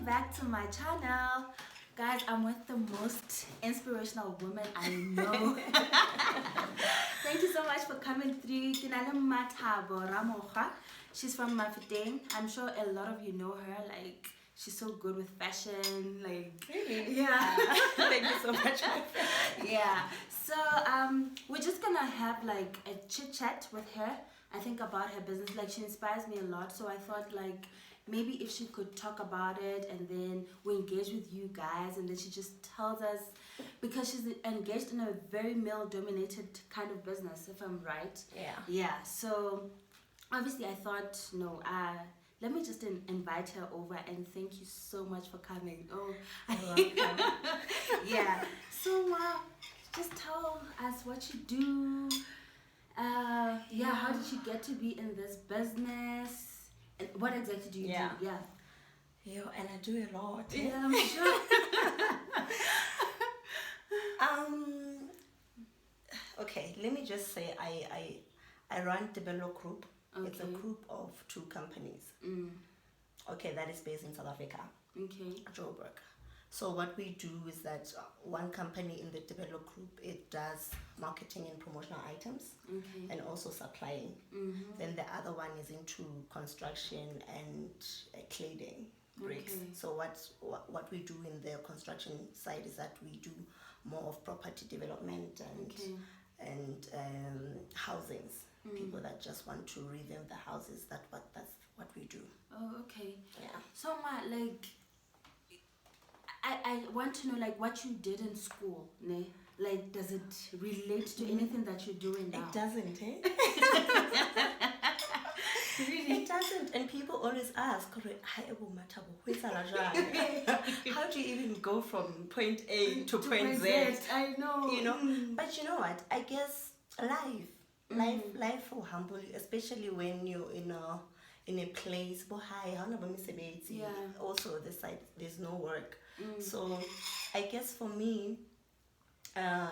back to my channel. Guys, I'm with the most inspirational woman I know. Thank you so much for coming through. She's from Mafeteng. I'm sure a lot of you know her. Like, she's so good with fashion. Like, really? Yeah. Thank you so much. Yeah. So we're just gonna have like a chit chat with her. I think about her business. Like, she inspires me a lot. So I thought like maybe if she could talk about it, and then we engage with you guys, and then she just tells us, because she's engaged in a very male-dominated kind of business, if I'm right. Yeah. Yeah. So obviously I thought, no, let me just invite her over, and thank you so much for coming. Oh, yeah. So just tell us what you do. Yeah, how did you get to be in this business? And what exactly do you do? Yeah. Yo, and I do a lot. Yeah, I'm sure. Okay, let me just say I run Tebelo Group. Okay. It's a group of 2 companies. Okay, that is based in South Africa. Okay. Joburg. So what we do is that one company in the Tebelo Group, it does marketing and promotional items, and also supplying. Then the other one is into construction and cladding bricks. Okay. So what we do in the construction side is that we do more of property development and housings. People that just want to revamp the houses. That's what we do. Oh, okay. Yeah. So like, I want to know like what you did in school, ne? Like, does it relate to anything that you're doing now? It doesn't, eh? Really? It doesn't. And people always ask, how do you even go from point A to point Z? I know. You know? But you know what? I guess life will humble you, especially when you're in a place, also the side there's no work. So I guess for me,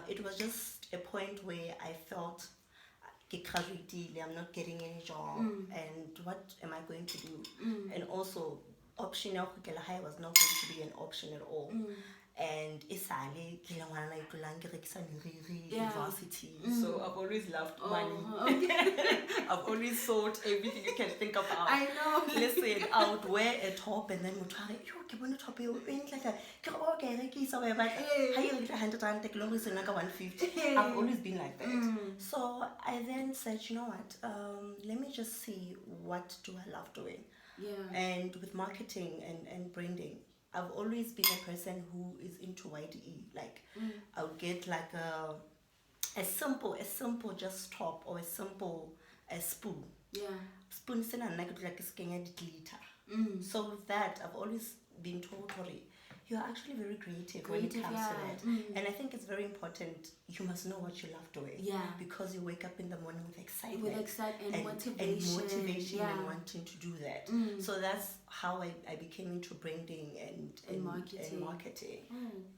it was just a point where I felt I'm not getting any job, and what am I going to do? And also option was not going to be an option at all. And university. So I've always loved money. I've always thought everything you can think about. I know. Listen, I would wear a top and then would try, like I've always been like that. So I then said, you know what, let me just see what do I love doing. Yeah. And with marketing and branding, I've always been a person who is into YDE. Like, I'll get like a simple just top, or a simple spoon. Yeah. Spoon is like a glitter. So with that, I've always been told, Tori, you're actually very creative when it comes to that. And I think it's very important. You must know what you love doing. Yeah. Because you wake up in the morning with excitement. And motivation. And wanting to do that. So that's how I became into branding and marketing.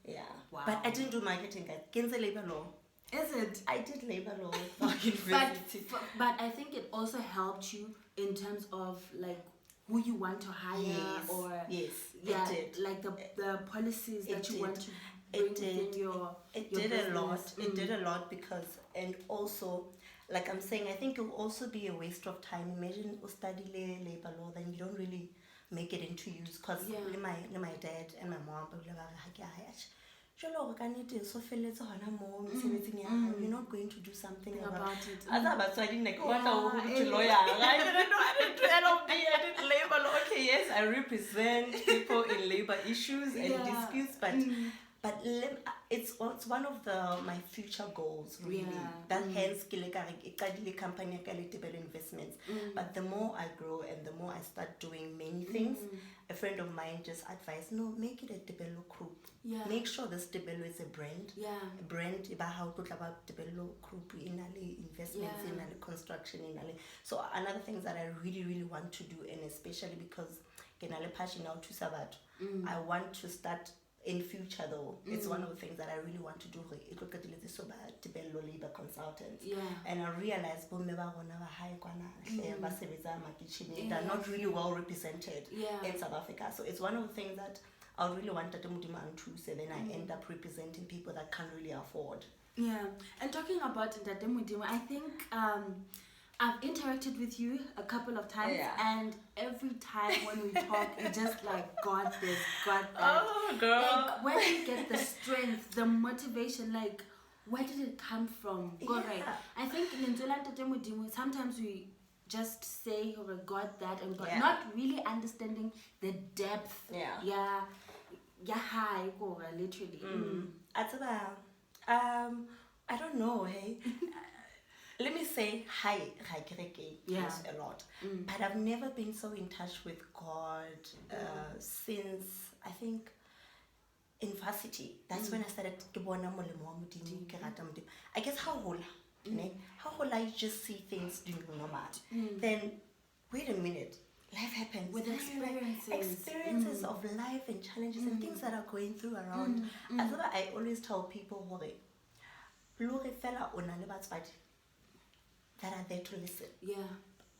Yeah. Wow. But I didn't do marketing at Kenze Labor Law. Is it? I did labor law at university. But I think it also helped you in terms of like who you want to hire, or it did. Like the policies that you want to bring within your did business. a lot. It did a lot because, and also, like I'm saying, I think it will also be a waste of time. Imagine you study labor law, then you don't really make it into use, because my dad and my mom you're not going to do something about it. I didn't like lawyer. I did labor law. Okay, yes, I represent people in labor issues and disputes, but it's one of my future goals, really. That hence the company investments. But the more I grow and the more I start doing many things, a friend of mine just advised, no, make it a Tebelo Group. Yeah. Make sure this Tebelo is a brand. Yeah. A brand about how to about Tebelo Group in investments in construction in So another thing that I really, really want to do, and especially because I want to start a in future though, it's one of the things that I really want to do. It look at the so bad to be labor consultants. And I realized they're not really well represented in South Africa. So it's one of the things that I really want to do, and then I end up representing people that can't really afford. Yeah, and talking about Ntate Modimo, I think I've interacted with you a couple of times, and every time when we talk, it's just like, got this, got that. Oh, girl. Like, where do you get the strength, the motivation? Like, where did it come from? I think in Ntate Modimo, sometimes we just say, oh, got that, and got, not really understanding the depth. Yeah, high, literally. I don't know, hey. Let me say hi, yes, a lot. But I've never been so in touch with God since, I think, in varsity. That's when I started to I guess how whole you just see things doing normal. Then, wait a minute, life happens. With experiences of life and challenges and things that are going through around. I always tell people, that are there to listen.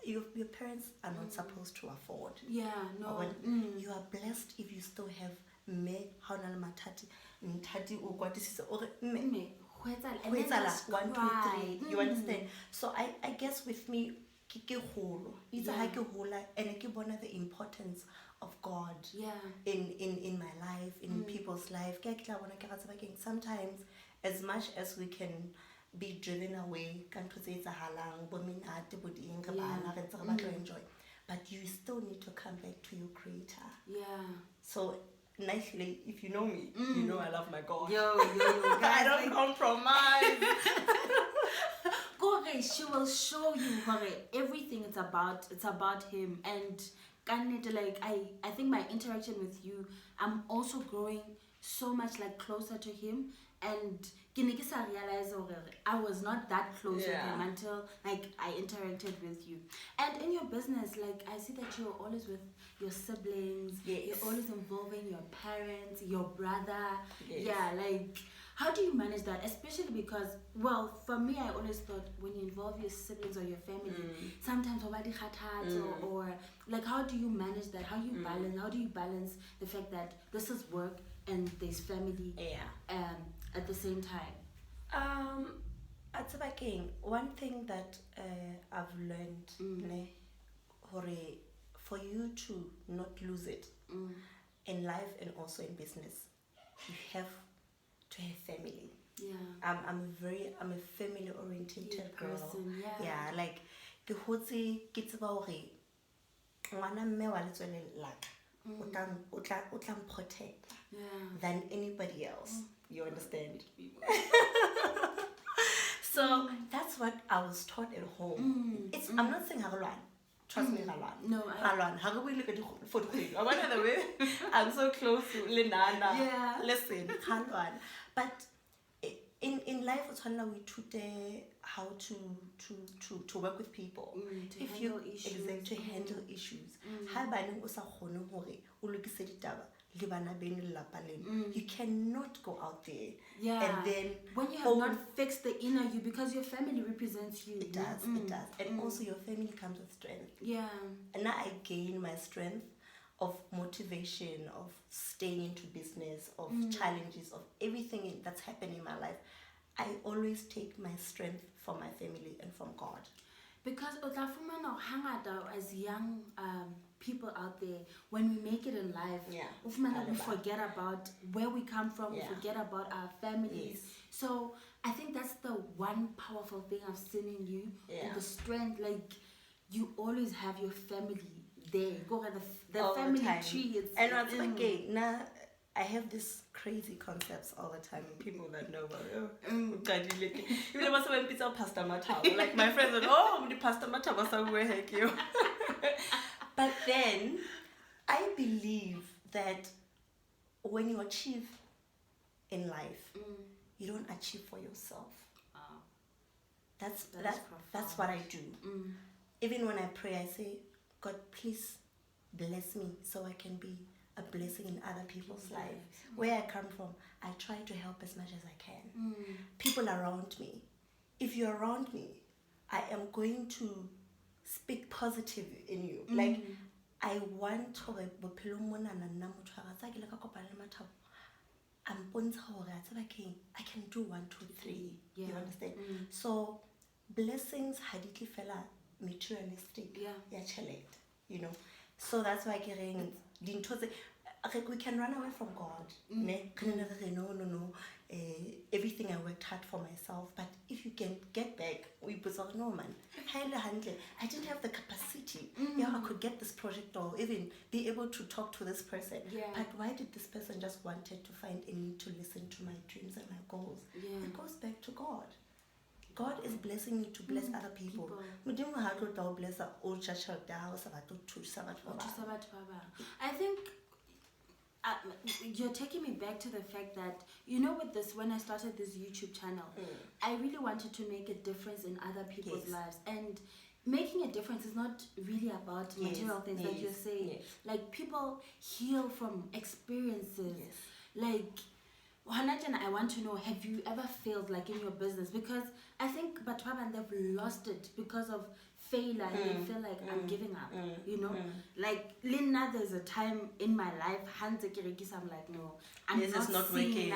Your parents are not supposed to afford. You are blessed if you still have me, you understand? So I guess with me, the importance of God in my life, in people's life. Sometimes, as much as we can be driven away, enjoy, but you still need to come back to your Creator. So nicely, if you know me, you know I love my God. I don't compromise. She will show you everything. It's about Him, and I think my interaction with you, I'm also growing so much closer to Him, and I realized I was not that close with Him until I interacted with you. And in your business, I see that you're always with your siblings. You're always involving your parents, your brother. How do you manage that? Especially because, well, for me, I always thought when you involve your siblings or your family, sometimes or how do you manage that? How do you balance the fact that this is work and there's family at the same time? One thing that I've learned, for you to not lose it in life and also in business, you have to have family. I'm a family oriented girl. Person, ke hotse ke tseba hore ngwana mme wa letswele laka o tla protect than anybody else. You understand? So that's what I was taught at home. I'm not saying Harlan. Trust me, Harlan. No, Harlan. How we look at the photo? I wonder the way I'm so close to Linana. Listen, Harlan. But in life, we today how to work with people. To handle issues. To handle issues. You cannot go out there. And then when you have not fixed the inner you, because your family represents you. It does. And also your family comes with strength. And now I gain my strength of motivation, of staying into business, of challenges, of everything that's happening in my life. I always take my strength from my family and from God. Because as young people out there, when we make it in life, we forget about where we come from, we forget about our families. So I think that's the one powerful thing I've seen in you, and the strength, you always have your family there. Go at the family tree. And what's okay, now I have these crazy concepts all the time. People that know about like my friends are, the pasta mataba somewhere heck you. But then I believe that when you achieve in life, you don't achieve for yourself. That's what I do. Even when I pray, I say, God, please bless me so I can be a blessing in other people's life. Where I come from, I try to help as much as I can. People around me, if you're around me, I am going to speak positive in you. Like, I want to I can do 1, 2, 3. You understand? So blessings haditli fela materialistic. You know. So that's why we can run away from God. No. Everything I worked hard for myself, but if you can get back, we put no man. I didn't have the capacity. I could get this project or even be able to talk to this person. But why did this person just wanted to find a need to listen to my dreams and my goals? It goes back to God. God is blessing me to bless other people. I think you're taking me back to the fact that, you know, with this, when I started this YouTube channel, I really wanted to make a difference in other people's lives. And making a difference is not really about material things, like you're saying. Like, people heal from experiences. Like, I want to know, have you ever failed, like, in your business? Because I think Batwaba, they've lost it because of failure, and they feel like I'm giving up, you know? Like, Lina, there's a time in my life, I'm like, no, I'm not working.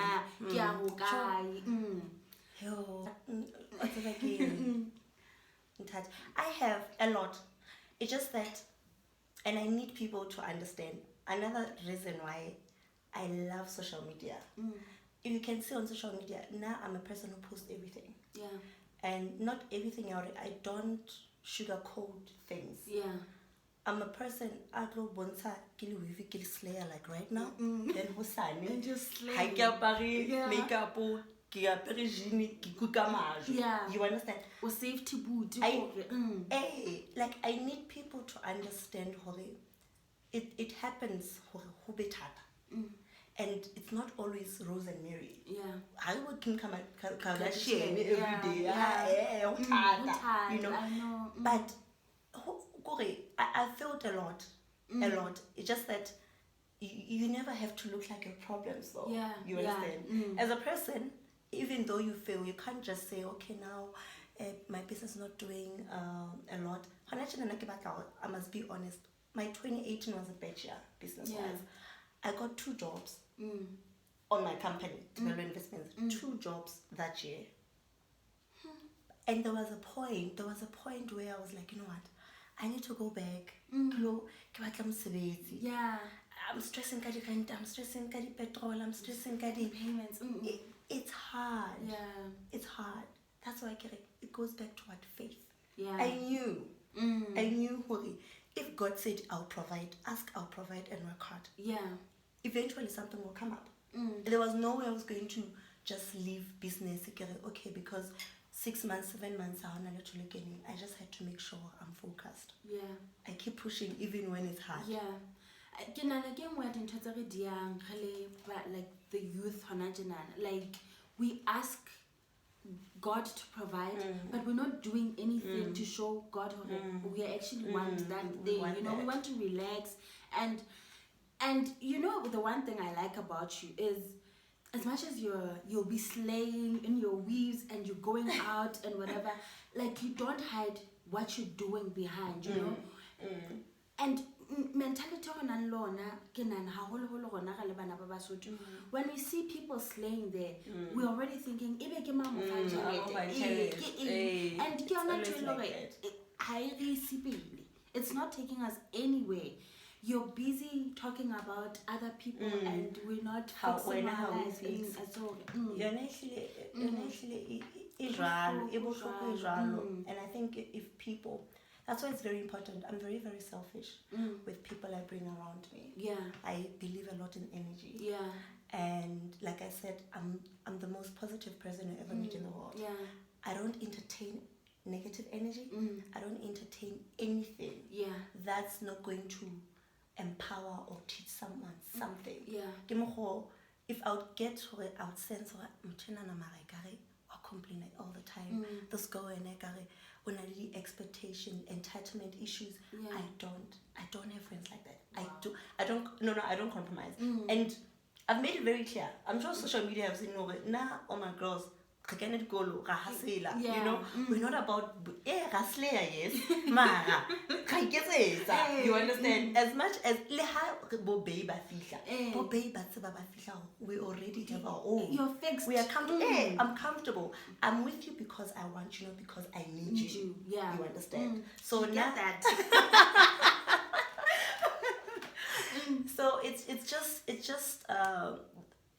I have a lot. It's just that, and I need people to understand, another reason why I love social media. If you can see on social media, now I'm a person who posts everything. And not everything I don't sugarcoat things. I'm a person, I go bonsa kili slayer like right now. Then hosane. And just slay. Makeup, you understand? Or safety boot. Like, I need people to understand it happens who and it's not always Rose and Mary. I would Kim Kardashian every day. You know. I know. But I felt a lot. It's just that you never have to look like your problems, though. You understand? As a person, even though you fail, you can't just say, okay, now my business is not doing a lot. I must be honest. My 2018 was a bad year business-wise. I got 2 jobs on my company, Development Investments. 2 jobs that year. And there was a point where I was like, you know what? I need to go back. I'm stressing rent, I'm stressing petrol, I'm stressing payments. It's hard. It's hard. That's why it goes back to what faith. I knew if God said I'll provide, I'll provide and work hard. Eventually something will come up. There was no way I was going to just leave business. Okay, because 6 months, 7 months, I just had to make sure I'm focused. I keep pushing even when it's hard. Like the youth, like, we ask God to provide, but we're not doing anything to show God we actually want that thing. We want to relax, and you know, the one thing I like about you is, as much as you'll be slaying in your weaves and you're going out and whatever, like, you don't hide what you're doing behind, you know. And mentality when we see people slaying there, we're already thinking, it's not taking us anywhere. You're busy talking about other people and we're not focusing on our lives. And I think if people, that's why it's very important. I'm very, very selfish with people I bring around me. I believe a lot in energy. And like I said, I'm the most positive person you ever meet in the world. I don't entertain negative energy. I don't entertain anything that's not going to empower or teach someone something. If I would get I would sense complain all the time. This girl and I got on a expectation, entitlement issues. Yeah. I don't have friends like that. Wow. I don't compromise. And I've made it very clear. I'm sure social media have seen all my girls. Yeah. You know, we're not about yes, mara. You understand? As much as we already have our own. You're fixed. We are comfortable. I'm comfortable. I'm with you because I want you, not because I need you. Yeah. You understand? So you now get that. So it's just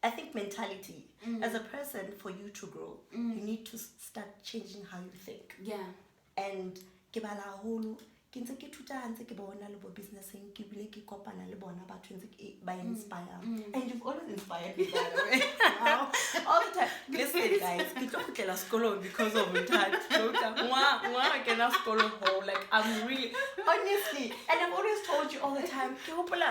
I think mentality as a person, for you to grow, you need to start changing how you think. Yeah. And ke bala haholo ke ntse ke thuta ntse ke bona le bo businessing ke bile ke kopana le bona batho ntse ke ba inspire. And you've always inspired me, by the way. Wow. All the time. Listen guys, ke tlo kutlela skolo because of that. Mwa ke na skolo ho, like I'm really honestly, and I've always told you all the time ke hopola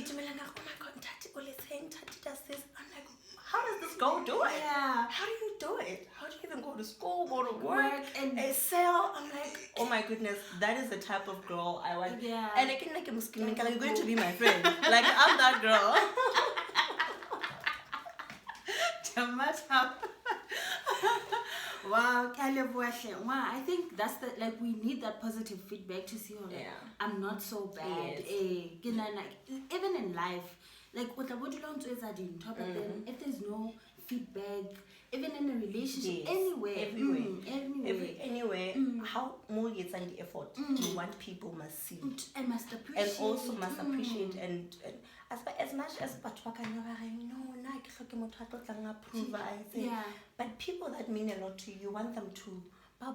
itumelana, oh my god, Tati ole saying Tati does this. I'm like, how does this girl do it? Yeah. How do you do it? How do you even go to school, go to work and sell? I'm like, oh my goodness, that is the type of girl I want. Yeah. And I can like you're going to be my friend. Like I'm that girl. Wow, I think that's the, like, we need that positive feedback to see how I'm not so bad. Yes. Even in life, like what but then if there's no feedback, even in a relationship, anywhere, how more gets and the effort you want people must see and must appreciate, and also must appreciate and as much as approve, I say, but people that mean a lot to you, you want them to how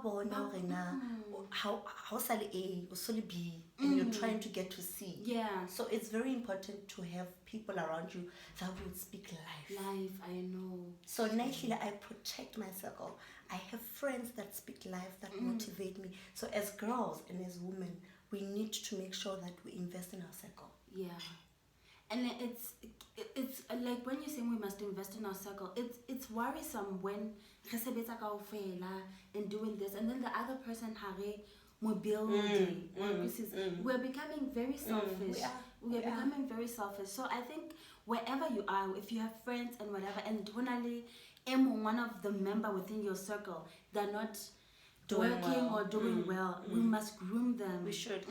sale A or sale B, and you're trying to get to C. Yeah. So it's very important to have people around you that would speak life. I know. So naturally, I protect my circle. I have friends that speak life, that motivate me. So as girls and as women, we need to make sure that we invest in our circle. Yeah. And it's like when you're saying we must invest in our circle, it's worrisome when and doing this, and then the other person we're becoming very selfish. We're becoming very selfish. So I think wherever you are, if you have friends and whatever, and one of the member within your circle, they're not working or doing well, we must groom them. We should.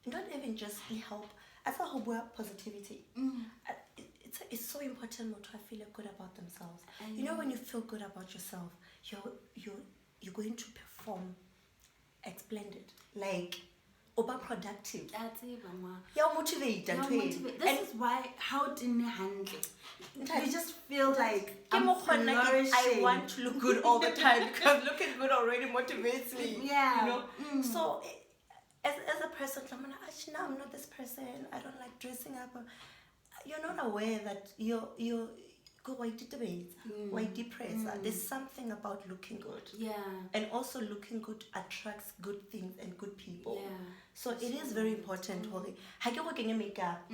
Not even just help. As a whole, positivity. It's so important to feel good about themselves. You know, when you feel good about yourself, you're going to perform splendid. Like, productive. That's it, Mama. You're motivated. This is why how didn't handle. You just feel like I'm flourishing. I want to look good all the time because looking good already motivates me. Yeah. You know. So as a person, I'm not this person. I don't like dressing up. You're not aware that you're quite depressed. There's something about looking good. Yeah. And also looking good attracts good things and good people. Yeah. So it is very important. Makeup.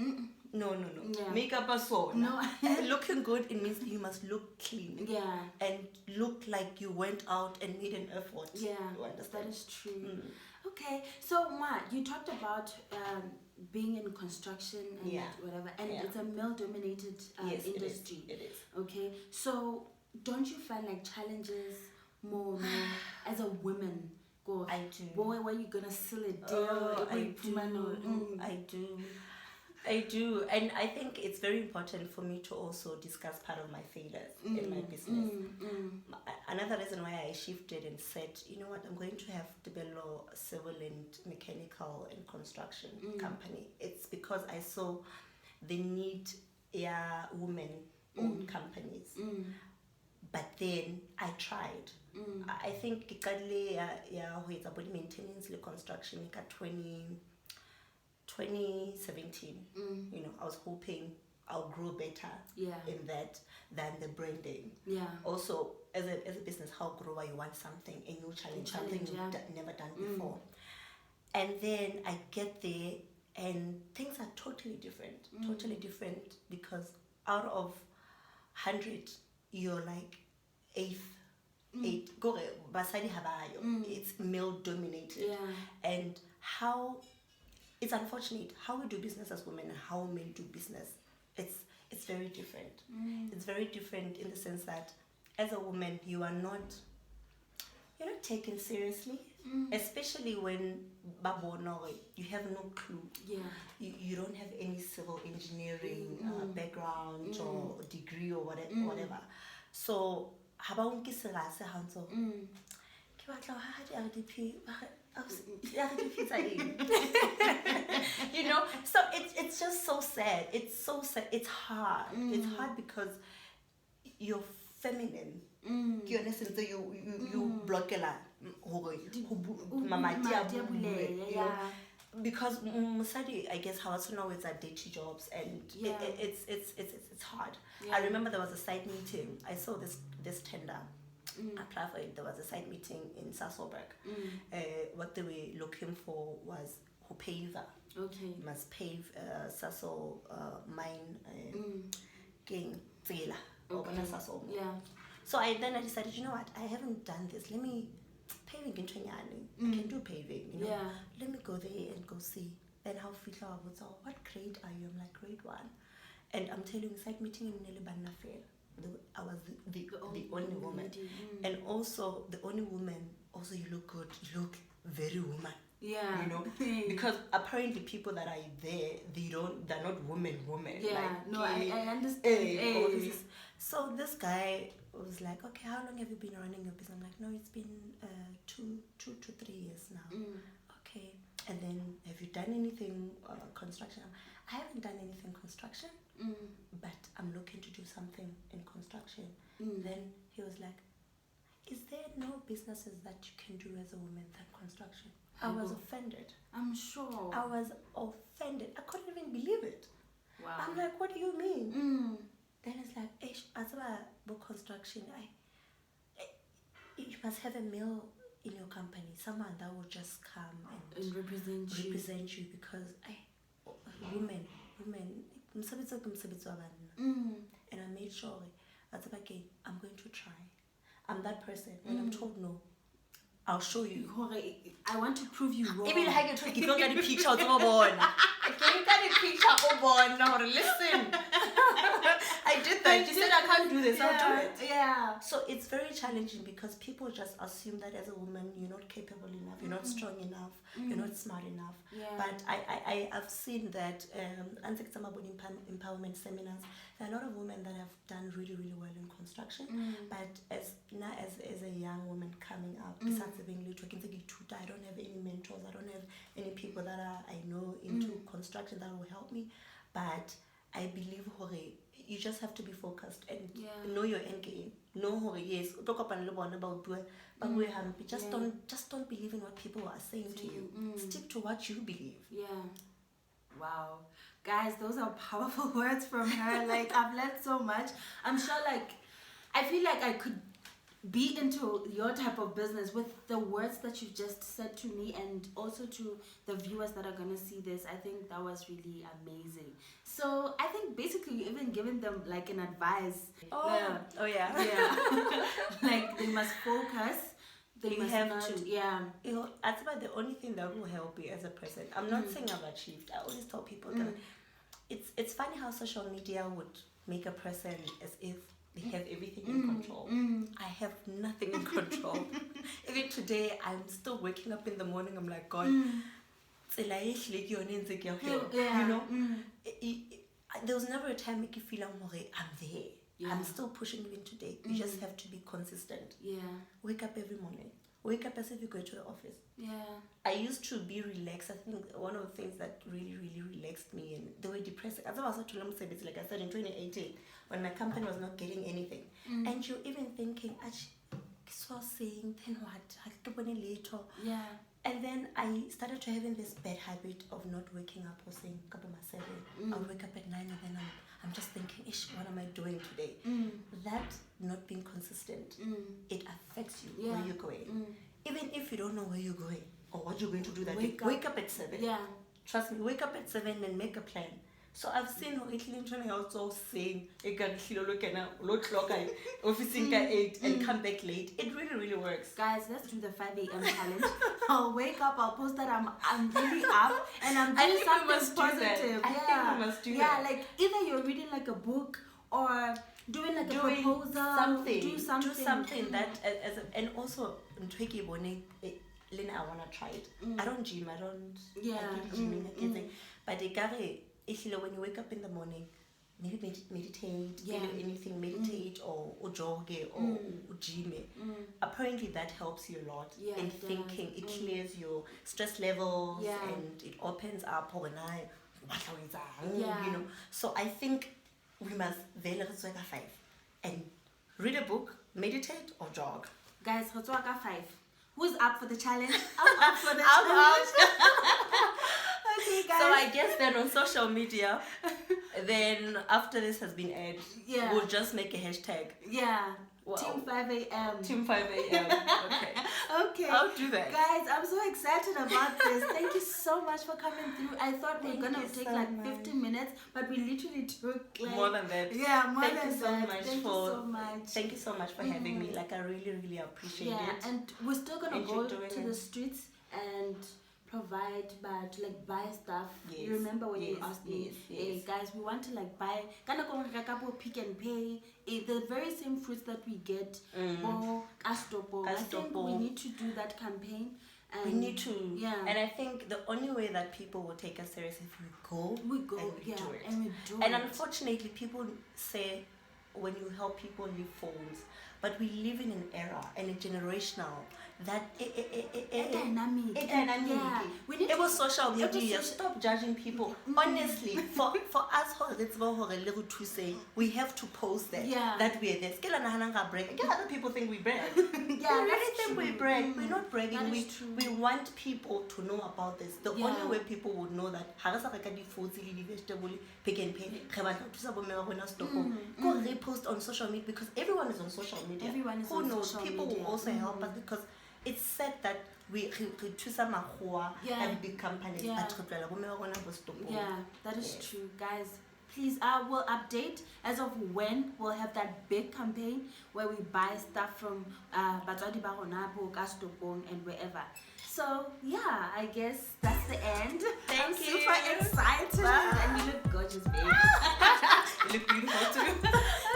No. Yeah. Makeup or so. No. Looking good, it means you must look clean. Yeah. And look like you went out and made an effort. Yeah. You understand? That is true. Okay. So, Ma, you talked about being in construction and whatever, and it's a male-dominated industry. It is. Okay. So, don't you find like challenges more as a woman? I do. Boy, where you gonna seal it down? I do, and I think it's very important for me to also discuss part of my failures in my business. Another reason why I shifted and said, you know what, I'm going to have to develop a civil and mechanical and construction company. It's because I saw the need women-owned companies. But then I tried. I think it's about maintenance and construction in 2017. You know, I was hoping I'll grow better in that than the branding. Yeah. Also, as a business, how grower you want something, a new challenge, something you've never done before. And then I get there and things are totally different. Totally different because out of 100, you're like eighth. Eight. Go basadi habayo. It's male dominated. Yeah. And how it's unfortunate how we do business as women and how men do business. It's very different. It's very different in the sense that as a woman you're not taken seriously, especially when you have no clue. Yeah. You don't have any civil engineering background or degree or whatever. So how about so it's just so sad. It's so sad. It's hard. It's hard because you're feminine. You understand? So you block because Mosali, I guess, how also know it's dirty jobs and it's hard. I remember there was a site meeting. I saw this tender. Apply for it. There was a site meeting in Sasolburg. What they were looking for was who paver. Okay. Must pave Sasol mine king Zela. Yeah. So I decided, you know what, I haven't done this. Let me paving in Trinyani. I can do paving, Yeah. Let me go there and go see. Then how fitla was all, what grade are you? I'm like grade 1. And I'm telling you, site meeting in Nelibana fail. I was the only woman. And also the only woman, also you look good, you look very woman. Yeah. Because apparently people that are there, they're not women. Yeah. Like, I understand. So this guy was like, okay, how long have you been running your business? I'm like, no, it's been 2 to 3 years now. Okay. And then have you done anything construction? I haven't done anything construction, but I'm looking to do something in construction. Then he was like, is there no businesses that you can do as a woman than construction? I was offended. I'm sure. I was offended. I couldn't even believe it. Wow. I'm like, what do you mean? Then it's like, as about construction, you must have a male in your company, someone that will just come and represent you because women, and I made sure I'm going to try. I'm that person. When I'm told no, I'll show you. I want to prove you wrong. Even like you don't get a picture of Obon. Can you get a picture of Obon? Now listen. I did that. She said I can't do this. I'll do it. Yeah. So it's very challenging because people just assume that as a woman you're not capable enough, you're not strong enough, you're not smart enough. Yeah. But I've seen that empowerment seminars, there are a lot of women that have done really, really well in construction. But as a young woman coming up, besides being little, I don't have any mentors, I don't have any people that I know into construction that will help me. But I believe you just have to be focused and know your end game. Know yes, talk up and about but we have just don't believe in what people are saying to you. Stick to what you believe. Yeah. Wow. Guys, those are powerful words from her. Like, I've learned so much. I'm sure, I feel like I could be into your type of business with the words that you've just said to me and also to the viewers that are going to see this. I think that was really amazing. So I think basically you even given them like an advice. Yeah. Like they must focus. They must have to. Yeah. That's about the only thing that will help you as a person. I'm not saying I've achieved. I always tell people that it's funny how social media would make a person as if they have everything in control. I have nothing in control. Even today, I'm still waking up in the morning. I'm like, God, you know, there was never a time make you feel I'm there. Yeah. I'm still pushing even today. You just have to be consistent. Yeah. Wake up every morning. Wake up as if you go to the office. Yeah. I used to be relaxed. I think one of the things that really, really relaxed me and they were depressing. As I was like I said in 2018, when my company was not getting anything. And you're even thinking, so saying, then what? Later. Yeah. And then I started to having this bad habit of not waking up or saying 7. I'll wake up at 9 and then I'm just thinking, what am I doing today? That not being consistent, it affects you where you're going. Even if you don't know where you're going or what you're going to do that day, wake up at 7. Yeah. Trust me, wake up at 7 and make a plan. So I've seen her actually also saying, officing 8 and come back late. It really, really works. Guys, let's do the 5 a.m. challenge. I'll wake up, I'll post that I'm really up and I'm doing something positive. I think we must do that. Yeah, like either you're reading like a book or doing like a proposal. Do something that and also Lena, I wanna try it. I don't gym, I don't gymming, but when you wake up in the morning, maybe meditate, meditate or jog or gym. Apparently that helps you a lot in thinking. It clears your stress levels and it opens up you know. So I think we must 5 and read a book, meditate or jog. Guys, 5. Who's up for the challenge? I'm up for the challenge. Okay, guys. So I guess then on social media, then after this has been aired, we'll just make a hashtag. Yeah. Wow. Team 5 a.m. Team 5 a.m. Okay. Okay. I'll do that. Guys, I'm so excited about this. Thank you so much for coming through. I thought we were going to take like 15 minutes, but we literally took like... More than that. Yeah, more Thank than you so that. much Thank you so much. Thank you so much for having me. Like, I really, really appreciate it. Yeah, and we're still going to go to the streets and provide, but like buy stuff. You remember when you asked me, hey guys, we want to like buy Pick and Pay, the very same fruits that we get or Castopo. I think we need to do that campaign. And we need to, and I think the only way that people will take us serious if we go and we do it. And unfortunately, people say when you help people leave phones, but we live in an era and a generational that dynamic. It was social media. Stop judging people. Honestly, for us, we have to post that we are there. Other people think we brag. They really think we brag. We're not bragging. We want people to know about this. The only way people would know that Pick and Pay, go repost on social media, because everyone is on social media. Who knows? People will also help us, because it's said that we choose and big companies. Yeah, that is true, guys. Please, I will update as of when we'll have that big campaign where we buy stuff from Batswadi Baronapo, Kastopong, and wherever. So yeah, I guess that's the end. I'm super excited, and you look gorgeous, babe. You look beautiful too.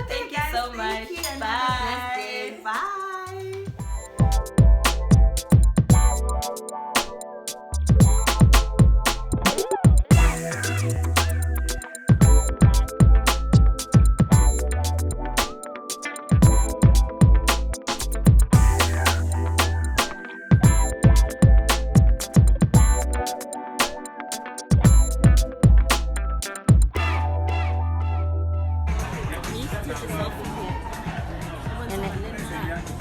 Thank you guys, so much. You, and bye. Have a blessed day. Bye.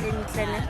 Internet.